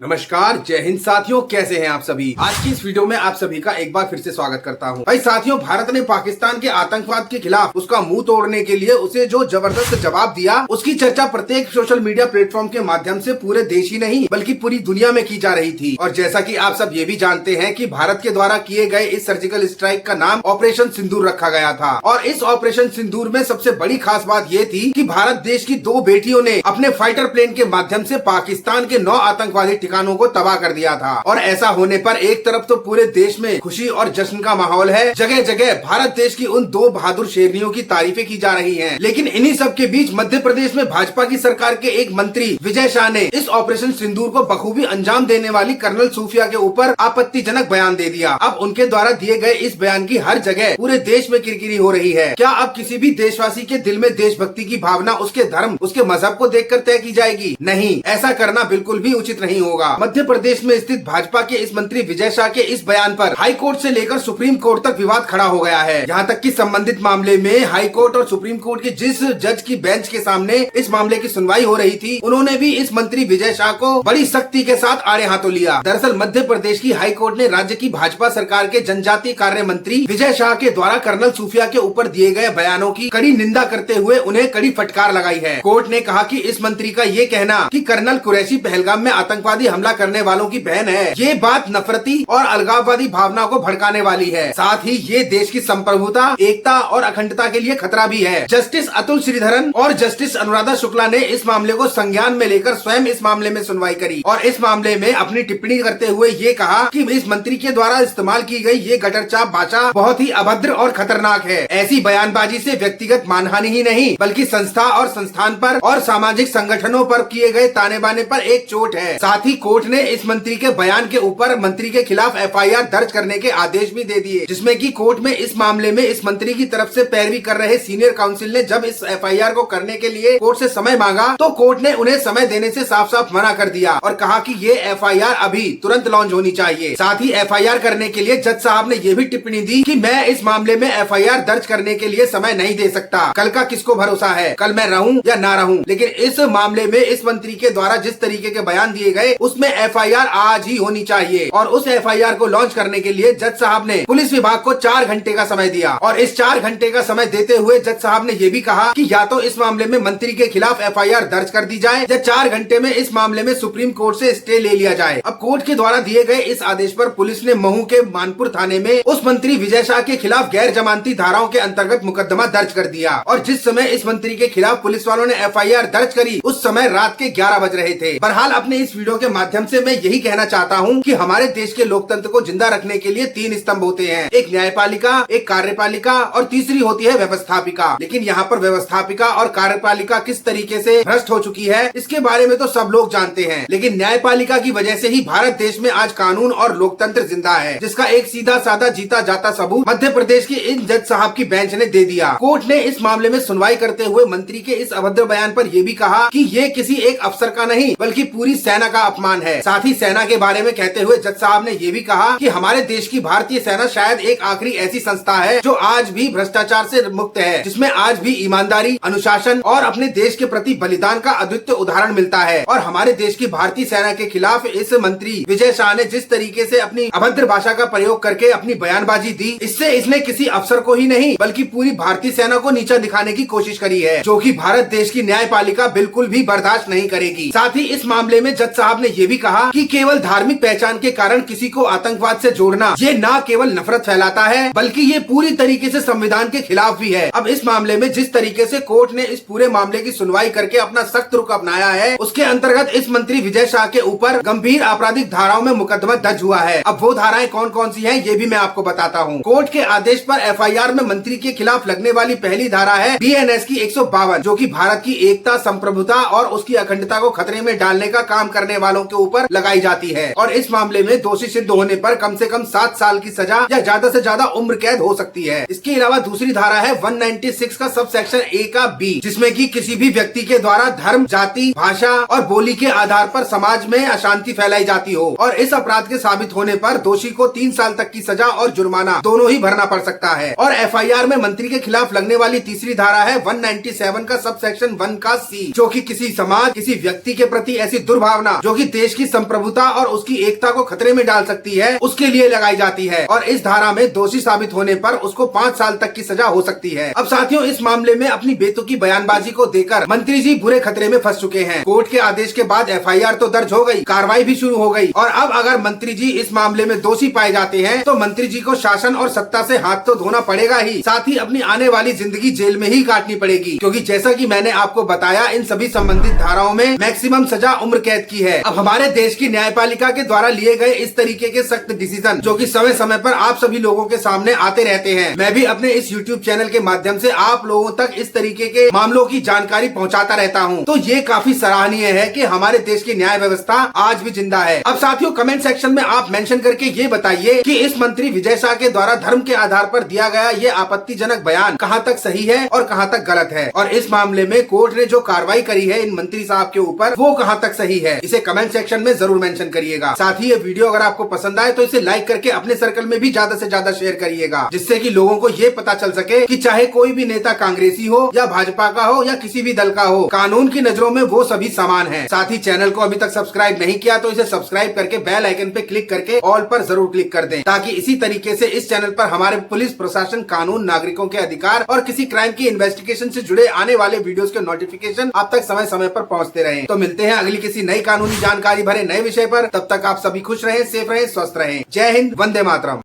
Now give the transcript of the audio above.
नमस्कार, जय हिंद साथियों। कैसे हैं आप सभी। आज की इस वीडियो में आप सभी का एक बार फिर से स्वागत करता हूं। भाई साथियों, भारत ने पाकिस्तान के आतंकवाद के खिलाफ उसका मुंह तोड़ने के लिए उसे जो जबरदस्त जवाब दिया, उसकी चर्चा प्रत्येक सोशल मीडिया प्लेटफॉर्म के माध्यम से पूरे देश ही नहीं बल्कि पूरी दुनिया में की जा रही थी। और जैसा कि आप सब ये भी जानते हैं कि भारत के द्वारा किए गए इस सर्जिकल स्ट्राइक का नाम ऑपरेशन सिंदूर रखा गया था। और इस ऑपरेशन सिंदूर में सबसे बड़ी खास बात ये थी कि भारत देश की 2 बेटियों ने अपने फाइटर प्लेन के माध्यम से पाकिस्तान के 9 आतंकवादी ठिकानों को तबाह कर दिया था। और ऐसा होने पर एक तरफ तो पूरे देश में खुशी और जश्न का माहौल है, जगह जगह भारत देश की उन 2 बहादुर शेरनियों की तारीफें की जा रही हैं। लेकिन इन्हीं सब के बीच मध्य प्रदेश में भाजपा की सरकार के एक मंत्री विजय शाह ने इस ऑपरेशन सिंदूर को बखूबी अंजाम देने वाली कर्नल सूफिया के ऊपर आपत्तिजनक बयान दे दिया। अब उनके द्वारा दिए गए इस बयान की हर जगह पूरे देश में किरकिरी हो रही है। क्या अब किसी भी देशवासी के दिल में देशभक्ति की भावना उसके धर्म, उसके मजहब को देखकर तय की जाएगी? नहीं, ऐसा करना बिल्कुल भी उचित नहीं होगा। मध्य प्रदेश में स्थित भाजपा के इस मंत्री विजय शाह के इस बयान पर हाई कोर्ट से लेकर सुप्रीम कोर्ट तक विवाद खड़ा हो गया है। यहाँ तक कि संबंधित मामले में हाई कोर्ट और सुप्रीम कोर्ट के जिस जज की बेंच के सामने इस मामले की सुनवाई हो रही थी, उन्होंने भी इस मंत्री विजय शाह को बड़ी सख्ती के साथ आड़े हाथों लिया। दरअसल मध्य प्रदेश की हाई कोर्ट ने राज्य की भाजपा सरकार के जनजातीय कार्य मंत्री विजय शाह के द्वारा कर्नल सूफिया के ऊपर दिए गए बयानों की कड़ी निंदा करते हुए उन्हें कड़ी फटकार लगाई है। कोर्ट ने कहा कि इस मंत्री का ये कहना कि कर्नल कुरैशी पहलगाम में आतंकवादी हमला करने वालों की बहन है, ये बात नफरती और अलगाववादी भावना को भड़काने वाली है। साथ ही ये देश की संप्रभुता, एकता और अखंडता के लिए खतरा भी है। जस्टिस अतुल श्रीधरन और जस्टिस अनुराधा शुक्ला ने इस मामले को संज्ञान में लेकर स्वयं इस मामले में सुनवाई करी और इस मामले में अपनी टिप्पणी करते हुए ये कहा कि इस मंत्री के द्वारा इस्तेमाल की गई ये गटरचाप भाषा बहुत ही अभद्र और खतरनाक है। ऐसी बयानबाजी से व्यक्तिगत मानहानि ही नहीं बल्कि संस्था और संस्थान पर और सामाजिक संगठनों पर किए गए ताने बाने पर एक चोट है। साथ ही कोर्ट ने इस मंत्री के बयान के ऊपर मंत्री के खिलाफ एफआईआर दर्ज करने के आदेश भी दे दिए, जिसमें कि कोर्ट में इस मामले में इस मंत्री की तरफ से पैरवी कर रहे सीनियर काउंसिल ने जब इस एफआईआर को करने के लिए कोर्ट से समय मांगा तो कोर्ट ने उन्हें समय देने से साफ साफ मना कर दिया और कहा कि ये एफआईआर अभी तुरंत लॉन्च होनी चाहिए। साथ ही एफआईआर करने के लिए जज साहब ने ये भी टिप्पणी दी कि मैं इस मामले में एफआईआर दर्ज करने के लिए समय नहीं दे सकता। कल का किसको भरोसा है, कल मैं रहूं या ना रहूं। लेकिन इस मामले में इस मंत्री के द्वारा जिस तरीके के बयान दिए गए उसमें एफआईआर आज ही होनी चाहिए। और उस एफआईआर को लॉन्च करने के लिए जज साहब ने पुलिस विभाग को 4 घंटे का समय दिया और इस 4 घंटे का समय देते हुए जज साहब ने यह भी कहा कि या तो इस मामले में मंत्री के खिलाफ एफआईआर दर्ज कर दी जाए या 4 घंटे में इस मामले में सुप्रीम कोर्ट से स्टे ले लिया जाए। अब कोर्ट के द्वारा दिए गए इस आदेश पर पुलिस ने महू के मानपुर थाने में उस मंत्री विजय शाह के खिलाफ गैर जमानती धाराओं के अंतर्गत मुकदमा दर्ज कर दिया। और जिस समय इस मंत्री के खिलाफ पुलिस वालों ने एफआईआर दर्ज करी उस समय रात के 11 बज रहे थे। बहरहाल अपने इस वीडियो के माध्यम से मैं यही कहना चाहता हूँ कि हमारे देश के लोकतंत्र को जिंदा रखने के लिए 3 स्तंभ होते हैं, एक न्यायपालिका, एक कार्यपालिका और तीसरी होती है व्यवस्थापिका। लेकिन यहाँ पर व्यवस्थापिका और कार्यपालिका किस तरीके से भ्रष्ट हो चुकी है इसके बारे में तो सब लोग जानते हैं। लेकिन न्यायपालिका की वजह से ही भारत देश में आज कानून और लोकतंत्र जिंदा है, जिसका एक सीधा साधा जीता जाता सबूत मध्य प्रदेश के इन जज साहब की बेंच ने दे दिया। कोर्ट ने इस मामले में सुनवाई करते हुए मंत्री के इस अभद्र बयान पर यह भी कहा कि ये किसी एक अफसर का नहीं बल्कि पूरी सेना का अपमान है। साथ ही सेना के बारे में कहते हुए जज साहब ने यह भी कहा कि हमारे देश की भारतीय सेना शायद एक आखिरी ऐसी संस्था है जो आज भी भ्रष्टाचार से मुक्त है, जिसमें आज भी ईमानदारी, अनुशासन और अपने देश के प्रति बलिदान का अद्वितीय उदाहरण मिलता है। और हमारे देश की भारतीय सेना के खिलाफ इस मंत्री विजय शाह ने जिस तरीके से अपनी अभद्र भाषा का प्रयोग करके अपनी बयानबाजी दी, इससे इसने किसी अफसर को ही नहीं बल्कि पूरी भारतीय सेना को नीचा दिखाने की कोशिश करी है, जो कि भारत देश की न्यायपालिका बिल्कुल भी बर्दाश्त नहीं करेगी। साथ ही इस मामले में जज साहब ने यह भी कहा कि केवल धार्मिक पहचान के कारण किसी को आतंकवाद से जोड़ना ये न केवल नफरत फैलाता है बल्कि ये पूरी तरीके से संविधान के खिलाफ भी है। अब इस मामले में जिस तरीके से कोर्ट ने इस पूरे मामले की सुनवाई करके अपना सख्त रुख अपनाया है, उसके अंतर्गत इस मंत्री विजय शाह के ऊपर गंभीर आपराधिक धाराओं में मुकदमा दर्ज हुआ है। अब वो धाराएं कौन कौन सी हैं ये भी मैं आपको बताता हूँ। कोर्ट के आदेश पर एफआईआर में मंत्री के खिलाफ लगने वाली पहली धारा है बीएनएस की 152, जो कि भारत की एकता, संप्रभुता और उसकी अखंडता को खतरे में डालने का काम करने वालों के ऊपर लगाई जाती है। और इस मामले में दोषी सिद्ध होने पर कम से कम 7 साल की सजा या ज्यादा से ज्यादा उम्र कैद हो सकती है। इसके अलावा दूसरी धारा है 196 का सब सेक्शन ए का बी, जिसमें कि किसी भी व्यक्ति के द्वारा धर्म, जाति, भाषा और बोली के आधार पर समाज में अशांति फैलाई जाती हो और इस अपराध के साबित होने पर दोषी को 3 साल तक की सजा और जुर्माना दोनों ही भरना पड़ सकता है। और एफआईआर में मंत्री के खिलाफ लगने वाली तीसरी धारा है 197 का सब सेक्शन 1 का सी, जो कि किसी समाज, किसी व्यक्ति के प्रति ऐसी दुर्भावना जो कि देश की संप्रभुता और उसकी एकता को खतरे में डाल सकती है, उसके लिए लगाई जाती है और इस धारा में दोषी साबित होने पर उसको 5 साल तक की सजा हो सकती है। अब साथियों, इस मामले में अपनी बेतुकी बयानबाजी को देकर मंत्री जी बुरे खतरे में फंस चुके हैं। कोर्ट के आदेश के बाद FIR तो दर्ज हो गई, कार्रवाई भी शुरू हो गई और अब अगर मंत्री जी इस मामले में दोषी पाए जाते हैं तो मंत्री जी को शासन और सत्ता से हाथ तो धोना पड़ेगा ही, साथ ही अपनी आने वाली जिंदगी जेल में ही काटनी पड़ेगी, क्योंकि जैसा कि मैंने आपको बताया इन सभी संबंधित धाराओं में मैक्सिमम सजा उम्र कैद की है। अब हमारे देश की न्यायपालिका के द्वारा लिए गए इस तरीके के सख्त डिसीजन जो कि समय समय पर आप सभी लोगों के सामने आते रहते हैं, मैं भी अपने इस YouTube चैनल के माध्यम से आप लोगों तक इस तरीके के मामलों की जानकारी पहुंचाता रहता हूं। तो ये काफी सराहनीय है कि हमारे देश की न्याय व्यवस्था आज भी जिंदा है। अब साथियों, कमेंट सेक्शन में आप मेंशन करके ये बताइए कि इस मंत्री विजय शाह के द्वारा धर्म के आधार पर दिया गया ये आपत्तिजनक बयान कहां तक सही है और कहां तक गलत है, और इस मामले में कोर्ट ने जो कार्रवाई करी है इन मंत्री साहब के ऊपर वो कहां तक सही है। इसे कमेंट सेक्शन में जरूर मेंशन करिएगा। साथ ही ये वीडियो अगर आपको पसंद आए तो इसे लाइक करके अपने सर्कल में भी ज्यादा से ज्यादा शेयर करिएगा, जिससे कि लोगों को ये पता चल सके कि चाहे कोई भी नेता कांग्रेसी हो या भाजपा का हो या किसी भी दल का हो, कानून की नजरों में वो सभी समान है। साथ ही चैनल को अभी तक सब्सक्राइब नहीं किया तो इसे सब्सक्राइब करके बेल आइकन पे क्लिक करके ऑल पर जरूर क्लिक कर दें, ताकि इसी तरीके से इस चैनल पर हमारे पुलिस प्रशासन, कानून, नागरिकों के अधिकार और किसी क्राइम की इन्वेस्टिगेशन से जुड़े आने वाले वीडियोस के नोटिफिकेशन आप तक समय समय पर पहुंचते रहें। तो मिलते हैं अगली किसी नई कानूनी जानकारी भरे नए विषय पर। तब तक आप सभी खुश रहें, सेफ रहें, स्वस्थ रहें। जय हिंद, वंदे मातरम।